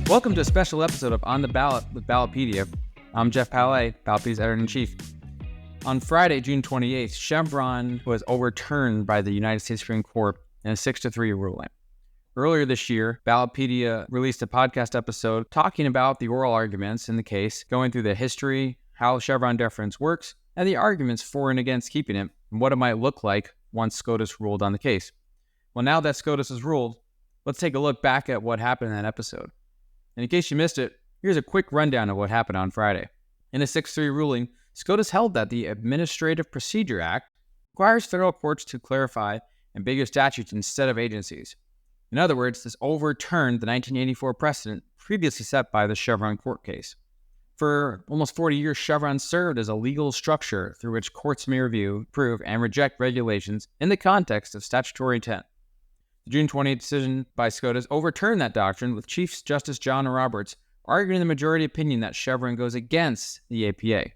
Welcome to a special episode of On the Ballot with Ballotpedia. I'm Jeff Palais, Ballotpedia's editor-in-chief. On Friday, June 28th, Chevron was overturned by the United States Supreme Court in a 6-3 ruling. Earlier this year, Ballotpedia released a podcast episode talking about the oral arguments in the case, going through the history, how Chevron Deference works, and the arguments for and against keeping it, and what it might look like once SCOTUS ruled on the case. Well, now that SCOTUS has ruled, let's take a look back at what happened in that episode. And in case you missed it, here's a quick rundown of what happened on Friday. In a 6-3 ruling, SCOTUS held that the Administrative Procedure Act requires federal courts to clarify ambiguous statutes instead of agencies. In other words, this overturned the 1984 precedent previously set by the Chevron court case. For almost 40 years, Chevron served as a legal structure through which courts may review, approve, and reject regulations in the context of statutory intent. The June 28th decision by SCOTUS overturned that doctrine, with Chief Justice John Roberts arguing in the majority opinion that Chevron goes against the APA.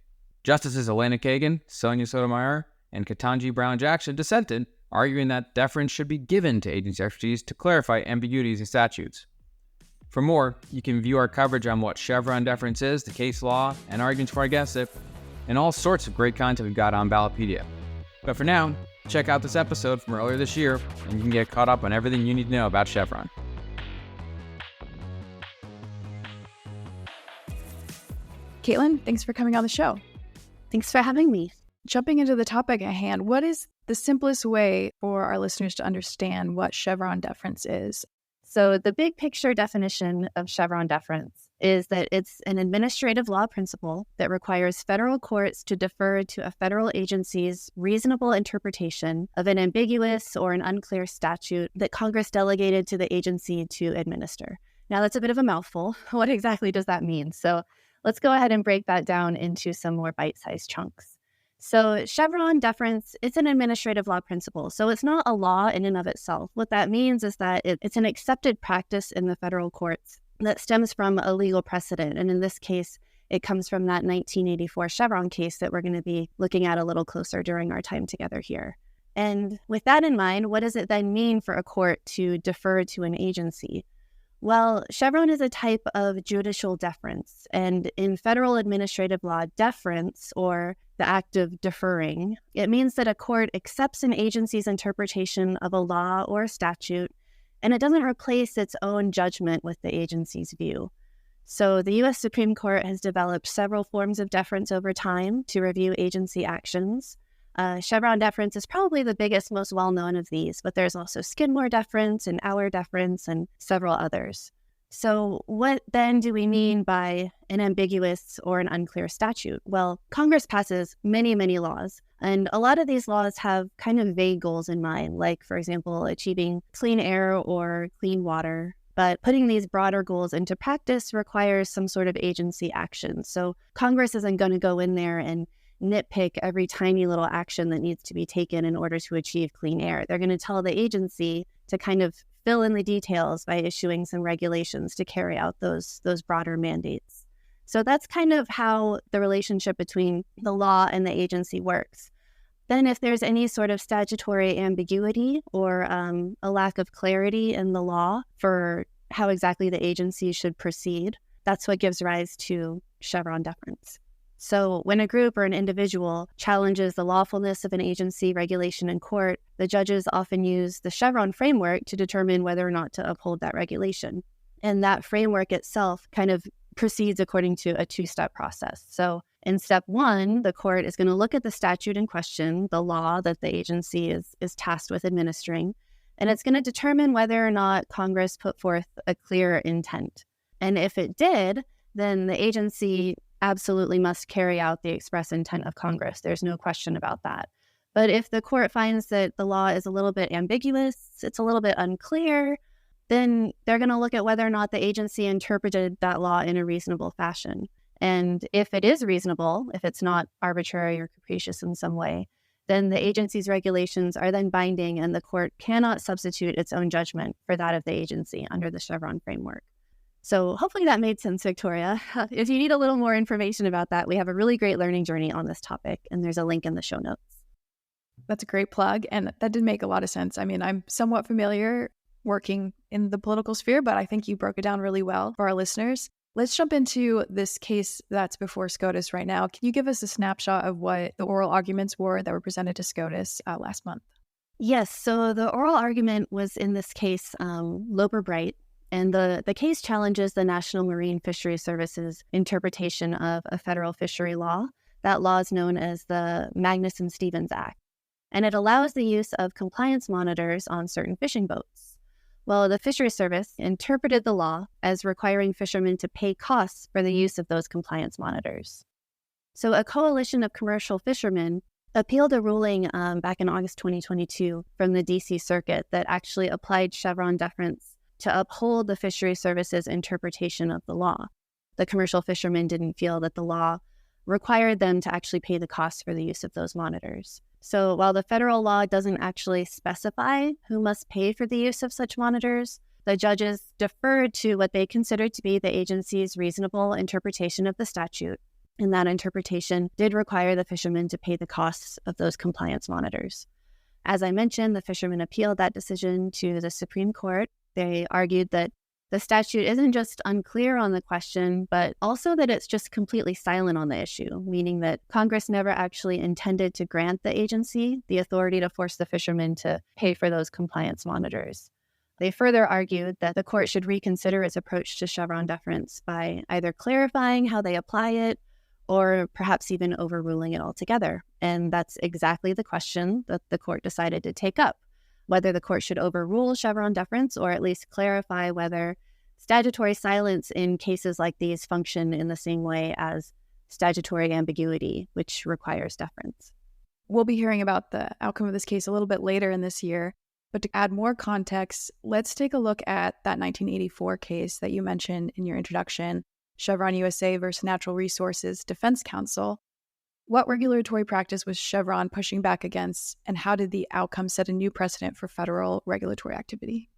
Justices Elena Kagan, Sonia Sotomayor, and Katanji Brown-Jackson dissented, arguing that deference should be given to agency expertise to clarify ambiguities in statutes. For more, you can view our coverage on what Chevron deference is, the case law, and arguments for and against it, and all sorts of great content we've got on Ballotpedia. But for now, check out this episode from earlier this year, and you can get caught up on everything you need to know about Chevron. Caitlin, thanks for coming on the show. Thanks for having me. Jumping into the topic at hand, what is the simplest way for our listeners to understand what Chevron deference is? So the big picture definition of Chevron deference is that it's an administrative law principle that requires federal courts to defer to a federal agency's reasonable interpretation of an ambiguous or an unclear statute that Congress delegated to the agency to administer. Now, that's a bit of a mouthful. What exactly does that mean? So let's go ahead and break that down into some more bite-sized chunks. So Chevron deference, it's an administrative law principle. So it's not a law in and of itself. What that means is that it's an accepted practice in the federal courts that stems from a legal precedent. And in this case, it comes from that 1984 Chevron case that we're going to be looking at a little closer during our time together here. And with that in mind, what does it then mean for a court to defer to an agency? Well, Chevron is a type of judicial deference, and in federal administrative law, deference, or the act of deferring, it means that a court accepts an agency's interpretation of a law or a statute, and it doesn't replace its own judgment with the agency's view. So the U.S. Supreme Court has developed several forms of deference over time to review agency actions. Chevron deference is probably the biggest, most well-known of these, but there's also Skidmore deference and Auer deference and several others. So what then do we mean by an ambiguous or an unclear statute? Well, Congress passes many, many laws, and a lot of these laws have kind of vague goals in mind, like, for example, achieving clean air or clean water. But putting these broader goals into practice requires some sort of agency action. So Congress isn't going to go in there and nitpick every tiny little action that needs to be taken in order to achieve clean air. They're going to tell the agency to kind of fill in the details by issuing some regulations to carry out those broader mandates. So that's kind of how the relationship between the law and the agency works. Then if there's any sort of statutory ambiguity or a lack of clarity in the law for how exactly the agency should proceed, that's what gives rise to Chevron deference. So when a group or an individual challenges the lawfulness of an agency regulation in court, the judges often use the Chevron framework to determine whether or not to uphold that regulation. And that framework itself kind of proceeds according to a two-step process. So in step one, the court is going to look at the statute in question, the law that the agency is tasked with administering, and it's going to determine whether or not Congress put forth a clear intent. And if it did, then the agency absolutely must carry out the express intent of Congress. There's no question about that. But if the court finds that the law is a little bit ambiguous, it's a little bit unclear, then they're going to look at whether or not the agency interpreted that law in a reasonable fashion. And if it is reasonable, if it's not arbitrary or capricious in some way, then the agency's regulations are then binding and the court cannot substitute its own judgment for that of the agency under the Chevron framework. So hopefully that made sense, Victoria. If you need a little more information about that, we have a really great learning journey on this topic, and there's a link in the show notes. That's a great plug, and that did make a lot of sense. I mean, I'm somewhat familiar working in the political sphere, but I think you broke it down really well for our listeners. Let's jump into this case that's before SCOTUS right now. Can you give us a snapshot of what the oral arguments were that were presented to SCOTUS last month? Yes, so the oral argument was in this case Loper-Bright, and the case challenges the National Marine Fisheries Service's interpretation of a federal fishery law. That law is known as the Magnuson-Stevens Act, and it allows the use of compliance monitors on certain fishing boats. Well, the Fisheries Service interpreted the law as requiring fishermen to pay costs for the use of those compliance monitors. So a coalition of commercial fishermen appealed a ruling back in August 2022 from the D.C. Circuit that actually applied Chevron deference to uphold the Fisheries Service's interpretation of the law. The commercial fishermen didn't feel that the law required them to actually pay the costs for the use of those monitors. So while the federal law doesn't actually specify who must pay for the use of such monitors, the judges deferred to what they considered to be the agency's reasonable interpretation of the statute. And that interpretation did require the fishermen to pay the costs of those compliance monitors. As I mentioned, the fishermen appealed that decision to the Supreme Court. They argued that the statute isn't just unclear on the question, but also that it's just completely silent on the issue, meaning that Congress never actually intended to grant the agency the authority to force the fishermen to pay for those compliance monitors. They further argued that the court should reconsider its approach to Chevron deference by either clarifying how they apply it or perhaps even overruling it altogether. And that's exactly the question that the court decided to take up, whether the court should overrule Chevron deference or at least clarify whether statutory silence in cases like these function in the same way as statutory ambiguity, which requires deference. We'll be hearing about the outcome of this case a little bit later in this year, but to add more context, let's take a look at that 1984 case that you mentioned in your introduction, Chevron USA versus Natural Resources Defense Council. What regulatory practice was Chevron pushing back against, and how did the outcome set a new precedent for federal regulatory activity?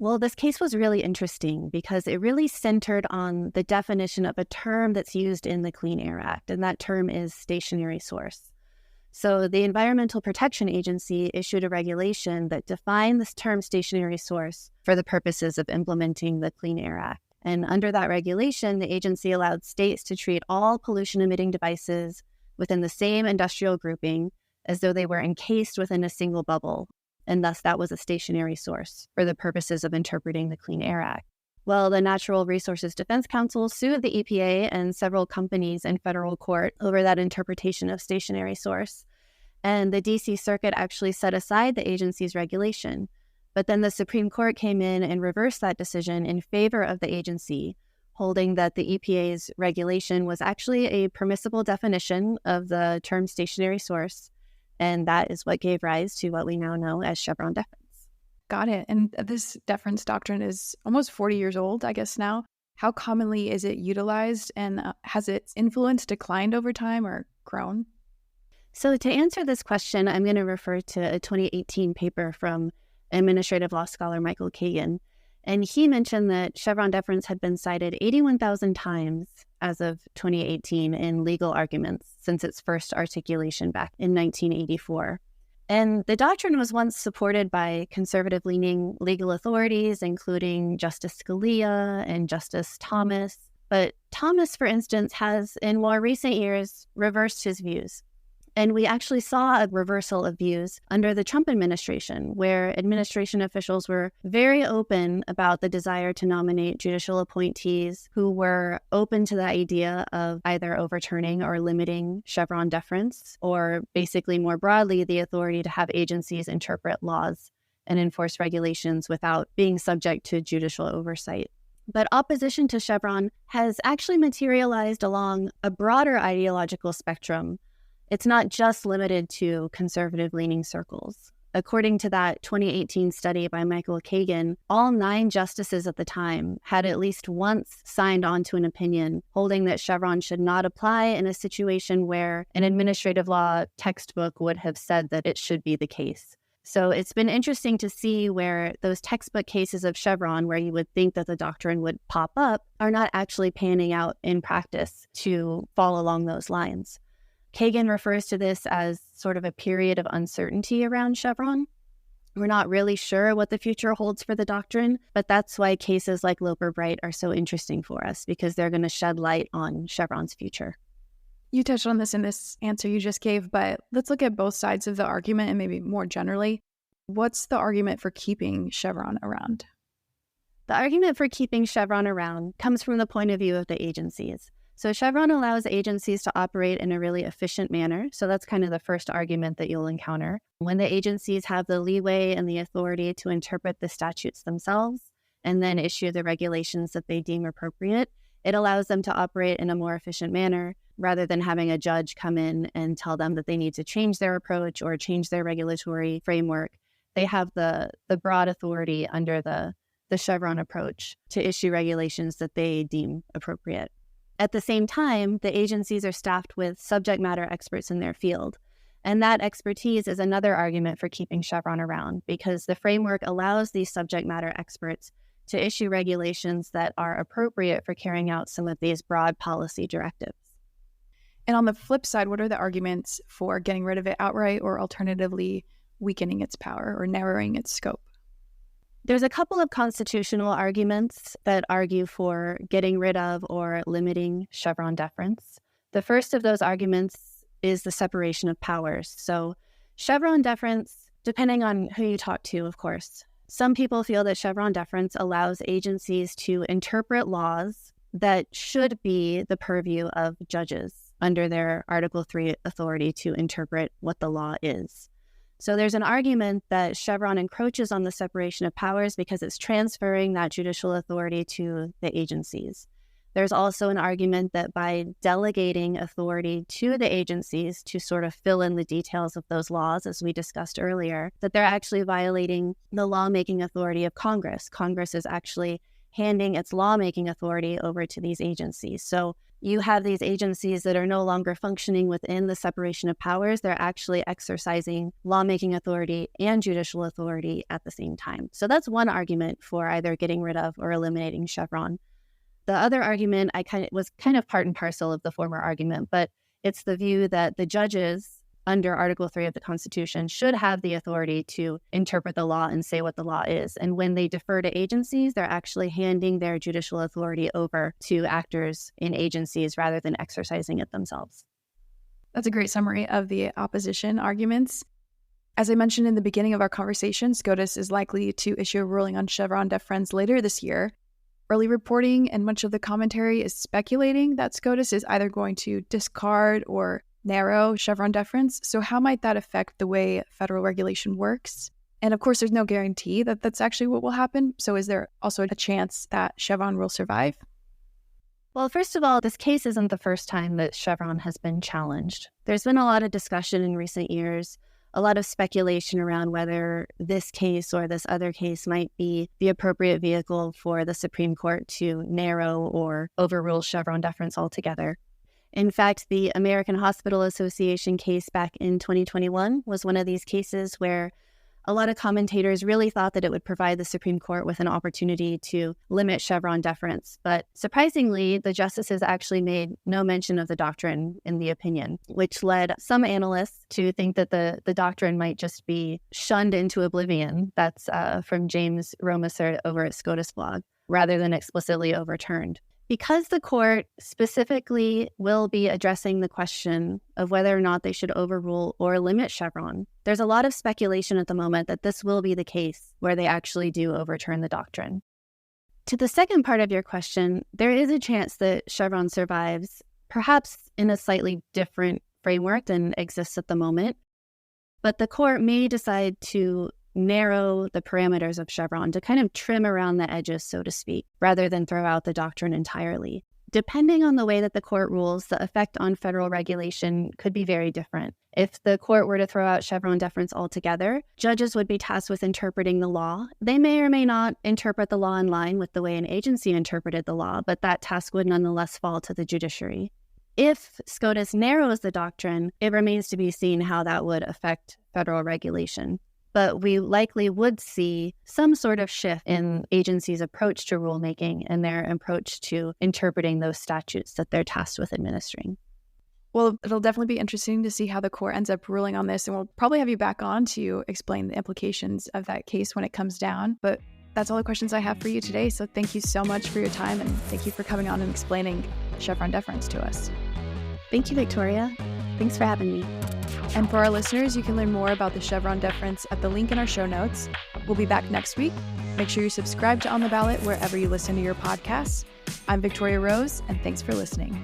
Well, this case was really interesting because it really centered on the definition of a term that's used in the Clean Air Act, and that term is stationary source. So the Environmental Protection Agency issued a regulation that defined this term stationary source for the purposes of implementing the Clean Air Act. And under that regulation, the agency allowed states to treat all pollution-emitting devices within the same industrial grouping as though they were encased within a single bubble, and thus that was a stationary source for the purposes of interpreting the Clean Air Act. Well, the Natural Resources Defense Council sued the EPA and several companies in federal court over that interpretation of stationary source, and the D.C. Circuit actually set aside the agency's regulation. But then the Supreme Court came in and reversed that decision in favor of the agency, holding that the EPA's regulation was actually a permissible definition of the term stationary source, and that is what gave rise to what we now know as Chevron deference. Got it. And this deference doctrine is almost 40 years old, I guess now. How commonly is it utilized, and has its influence declined over time or grown? So to answer this question, I'm going to refer to a 2018 paper from administrative law scholar Michael Kagan. And he mentioned that Chevron deference had been cited 81,000 times as of 2018 in legal arguments since its first articulation back in 1984. And the doctrine was once supported by conservative-leaning legal authorities, including Justice Scalia and Justice Thomas. But Thomas, for instance, has in more recent years reversed his views. And we actually saw a reversal of views under the Trump administration, where administration officials were very open about the desire to nominate judicial appointees who were open to the idea of either overturning or limiting Chevron deference, or basically more broadly, the authority to have agencies interpret laws and enforce regulations without being subject to judicial oversight. But opposition to Chevron has actually materialized along a broader ideological spectrum. It's not just limited to conservative-leaning circles. According to that 2018 study by Michael Kagan, all 9 justices at the time had at least once signed on to an opinion holding that Chevron should not apply in a situation where an administrative law textbook would have said that it should be the case. So it's been interesting to see where those textbook cases of Chevron, where you would think that the doctrine would pop up, are not actually panning out in practice to fall along those lines. Kagan refers to this as sort of a period of uncertainty around Chevron. We're not really sure what the future holds for the doctrine, but that's why cases like Loper-Bright are so interesting for us, because they're going to shed light on Chevron's future. You touched on this in this answer you just gave, but let's look at both sides of the argument and maybe more generally. What's the argument for keeping Chevron around? The argument for keeping Chevron around comes from the point of view of the agencies. So Chevron allows agencies to operate in a really efficient manner. So that's kind of the first argument that you'll encounter. When the agencies have the leeway and the authority to interpret the statutes themselves and then issue the regulations that they deem appropriate, it allows them to operate in a more efficient manner rather than having a judge come in and tell them that they need to change their approach or change their regulatory framework. They have the broad authority under the Chevron approach to issue regulations that they deem appropriate. At the same time, the agencies are staffed with subject matter experts in their field. And that expertise is another argument for keeping Chevron around, because the framework allows these subject matter experts to issue regulations that are appropriate for carrying out some of these broad policy directives. And on the flip side, what are the arguments for getting rid of it outright or alternatively weakening its power or narrowing its scope? There's a couple of constitutional arguments that argue for getting rid of or limiting Chevron deference. The first of those arguments is the separation of powers. So Chevron deference, depending on who you talk to, of course, some people feel that Chevron deference allows agencies to interpret laws that should be the purview of judges under their Article 3 authority to interpret what the law is. So there's an argument that Chevron encroaches on the separation of powers because it's transferring that judicial authority to the agencies. There's also an argument that by delegating authority to the agencies to sort of fill in the details of those laws, as we discussed earlier, that they're actually violating the lawmaking authority of Congress. Congress is actually handing its lawmaking authority over to these agencies. So you have these agencies that are no longer functioning within the separation of powers. They're actually exercising lawmaking authority and judicial authority at the same time. So that's one argument for either getting rid of or eliminating Chevron. The other argument was kind of part and parcel of the former argument, but it's the view that the judges under Article 3 of the Constitution should have the authority to interpret the law and say what the law is. And when they defer to agencies, they're actually handing their judicial authority over to actors in agencies rather than exercising it themselves. That's a great summary of the opposition arguments. As I mentioned in the beginning of our conversation, SCOTUS is likely to issue a ruling on Chevron deference later this year. Early reporting and much of the commentary is speculating that SCOTUS is either going to discard or narrow Chevron deference. So how might that affect the way federal regulation works? And of course, there's no guarantee that that's actually what will happen. So is there also a chance that Chevron will survive? Well, first of all, this case isn't the first time that Chevron has been challenged. There's been a lot of discussion in recent years, a lot of speculation around whether this case or this other case might be the appropriate vehicle for the Supreme Court to narrow or overrule Chevron deference altogether. In fact, the American Hospital Association case back in 2021 was one of these cases where a lot of commentators really thought that it would provide the Supreme Court with an opportunity to limit Chevron deference. But surprisingly, the justices actually made no mention of the doctrine in the opinion, which led some analysts to think that the doctrine might just be shunned into oblivion. That's from James Romaser over at SCOTUS blog, rather than explicitly overturned. Because the court specifically will be addressing the question of whether or not they should overrule or limit Chevron, there's a lot of speculation at the moment that this will be the case where they actually do overturn the doctrine. To the second part of your question, there is a chance that Chevron survives, perhaps in a slightly different framework than exists at the moment, but the court may decide to narrow the parameters of Chevron to kind of trim around the edges, so to speak, rather than throw out the doctrine entirely. Depending on the way that the court rules, the effect on federal regulation could be very different. If the court were to throw out Chevron deference altogether, judges would be tasked with interpreting the law. They may or may not interpret the law in line with the way an agency interpreted the law, but that task would nonetheless fall to the judiciary. If SCOTUS narrows the doctrine, it remains to be seen how that would affect federal regulation. But we likely would see some sort of shift in agencies' approach to rulemaking and their approach to interpreting those statutes that they're tasked with administering. Well, it'll definitely be interesting to see how the court ends up ruling on this, and we'll probably have you back on to explain the implications of that case when it comes down. But that's all the questions I have for you today. So thank you so much for your time, and thank you for coming on and explaining Chevron deference to us. Thank you, Victoria. Thanks for having me. And for our listeners, you can learn more about the Chevron deference at the link in our show notes. We'll be back next week. Make sure you subscribe to On the Ballot wherever you listen to your podcasts. I'm Victoria Rose, and thanks for listening.